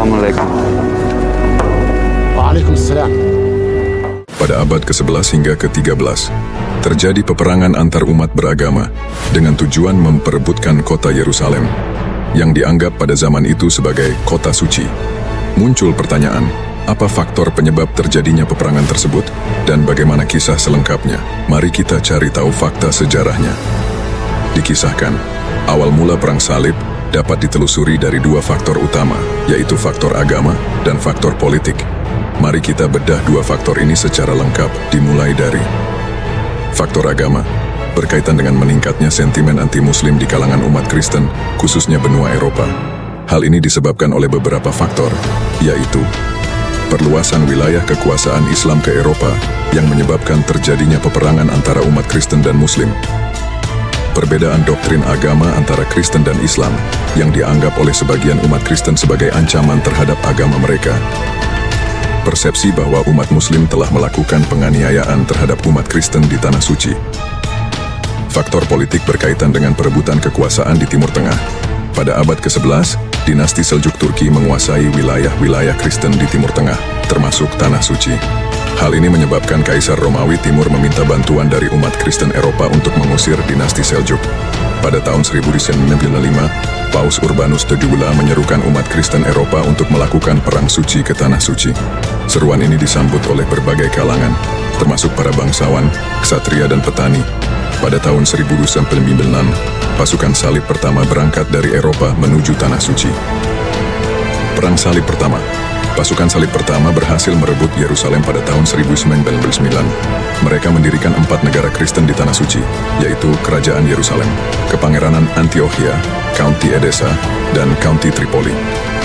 Assalamualaikum. Waalaikumsalam. Pada abad ke-11 hingga ke-13, terjadi peperangan antar umat beragama dengan tujuan memperebutkan kota Yerusalem, yang dianggap pada zaman itu sebagai kota suci. Muncul pertanyaan, apa faktor penyebab terjadinya peperangan tersebut, dan bagaimana kisah selengkapnya? Mari kita cari tahu fakta sejarahnya. Dikisahkan, awal mula perang salib dapat ditelusuri dari dua faktor utama, yaitu faktor agama dan faktor politik. Mari kita bedah dua faktor ini secara lengkap, dimulai dari faktor agama, berkaitan dengan meningkatnya sentimen anti-muslim di kalangan umat Kristen, khususnya benua Eropa. Hal ini disebabkan oleh beberapa faktor, yaitu perluasan wilayah kekuasaan Islam ke Eropa yang menyebabkan terjadinya peperangan antara umat Kristen dan Muslim. Perbedaan doktrin agama antara Kristen dan Islam yang dianggap oleh sebagian umat Kristen sebagai ancaman terhadap agama mereka. Persepsi bahwa umat Muslim telah melakukan penganiayaan terhadap umat Kristen di Tanah Suci. Faktor politik berkaitan dengan perebutan kekuasaan di Timur Tengah. Pada abad ke-11, dinasti Seljuk Turki menguasai wilayah-wilayah Kristen di Timur Tengah, termasuk Tanah Suci. Hal ini menyebabkan Kaisar Romawi Timur meminta bantuan dari umat Kristen Eropa untuk mengusir dinasti Seljuk. Pada tahun 1095, Paus Urbanus II menyerukan umat Kristen Eropa untuk melakukan perang suci ke Tanah Suci. Seruan ini disambut oleh berbagai kalangan, termasuk para bangsawan, ksatria dan petani. Pada tahun 1099, pasukan salib pertama berangkat dari Eropa menuju Tanah Suci. Perang Salib Pertama. Pasukan salib pertama berhasil merebut Yerusalem pada tahun 1099. Mereka mendirikan 4 negara Kristen di Tanah Suci, yaitu Kerajaan Yerusalem, Kepangeranan Antiochia, County Edessa, dan County Tripoli.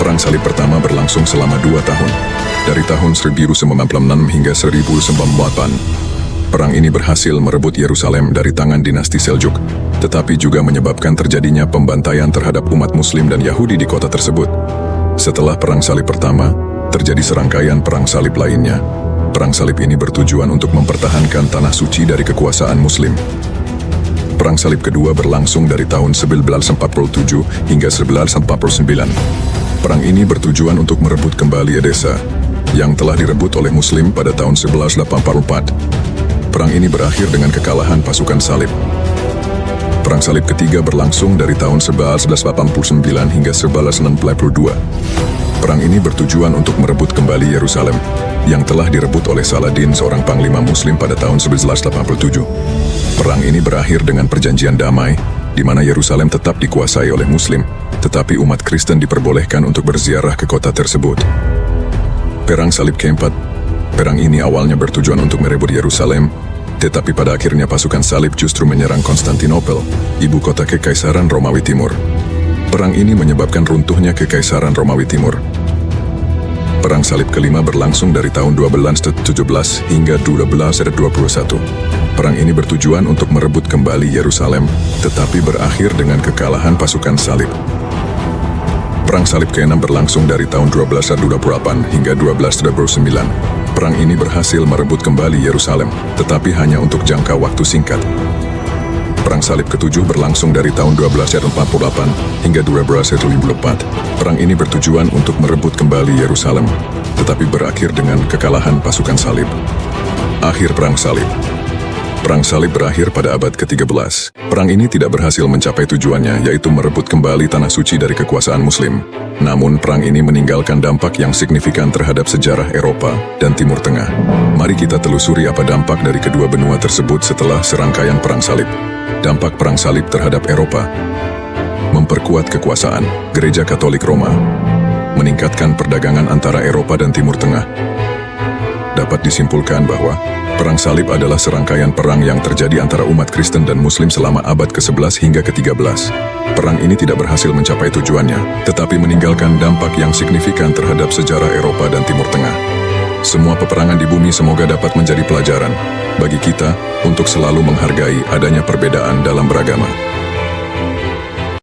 Perang salib pertama berlangsung selama 2 tahun, dari tahun 1096 hingga 1098. Perang ini berhasil merebut Yerusalem dari tangan dinasti Seljuk, tetapi juga menyebabkan terjadinya pembantaian terhadap umat Muslim dan Yahudi di kota tersebut. Setelah Perang Salib Pertama, terjadi serangkaian perang salib lainnya. Perang salib ini bertujuan untuk mempertahankan Tanah Suci dari kekuasaan Muslim. Perang Salib Kedua berlangsung dari tahun 1147 hingga 1149. Perang ini bertujuan untuk merebut kembali Edessa, yang telah direbut oleh Muslim pada tahun 1184. Perang ini berakhir dengan kekalahan pasukan salib. Perang Salib Ketiga berlangsung dari tahun 1189 hingga 1192. Perang ini bertujuan untuk merebut kembali Yerusalem, yang telah direbut oleh Saladin, seorang panglima Muslim pada tahun 1187. Perang ini berakhir dengan perjanjian damai, di mana Yerusalem tetap dikuasai oleh Muslim, tetapi umat Kristen diperbolehkan untuk berziarah ke kota tersebut. Perang Salib Keempat. Perang ini awalnya bertujuan untuk merebut Yerusalem, tetapi pada akhirnya pasukan salib justru menyerang Konstantinopel, ibu kota Kekaisaran Romawi Timur. Perang ini menyebabkan runtuhnya Kekaisaran Romawi Timur. Perang Salib Kelima berlangsung dari tahun 1217 hingga 1221. Perang ini bertujuan untuk merebut kembali Yerusalem, tetapi berakhir dengan kekalahan pasukan salib. Perang Salib ke-6 berlangsung dari tahun 1228 hingga 1229. Perang ini berhasil merebut kembali Yerusalem, tetapi hanya untuk jangka waktu singkat. Perang Salib ke-7 berlangsung dari tahun 1248 hingga 1254. Perang ini bertujuan untuk merebut kembali Yerusalem, tetapi berakhir dengan kekalahan pasukan salib. Akhir Perang Salib. Perang Salib berakhir pada abad ke-13. Perang ini tidak berhasil mencapai tujuannya, yaitu merebut kembali Tanah Suci dari kekuasaan Muslim. Namun, perang ini meninggalkan dampak yang signifikan terhadap sejarah Eropa dan Timur Tengah. Mari kita telusuri apa dampak dari kedua benua tersebut setelah serangkaian Perang Salib. Dampak Perang Salib terhadap Eropa: memperkuat kekuasaan Gereja Katolik Roma, meningkatkan perdagangan antara Eropa dan Timur Tengah. Dapat disimpulkan bahwa Perang Salib adalah serangkaian perang yang terjadi antara umat Kristen dan Muslim selama abad ke-11 hingga ke-13. Perang ini tidak berhasil mencapai tujuannya, tetapi meninggalkan dampak yang signifikan terhadap sejarah Eropa dan Timur Tengah. Semua peperangan di bumi semoga dapat menjadi pelajaran bagi kita untuk selalu menghargai adanya perbedaan dalam beragama.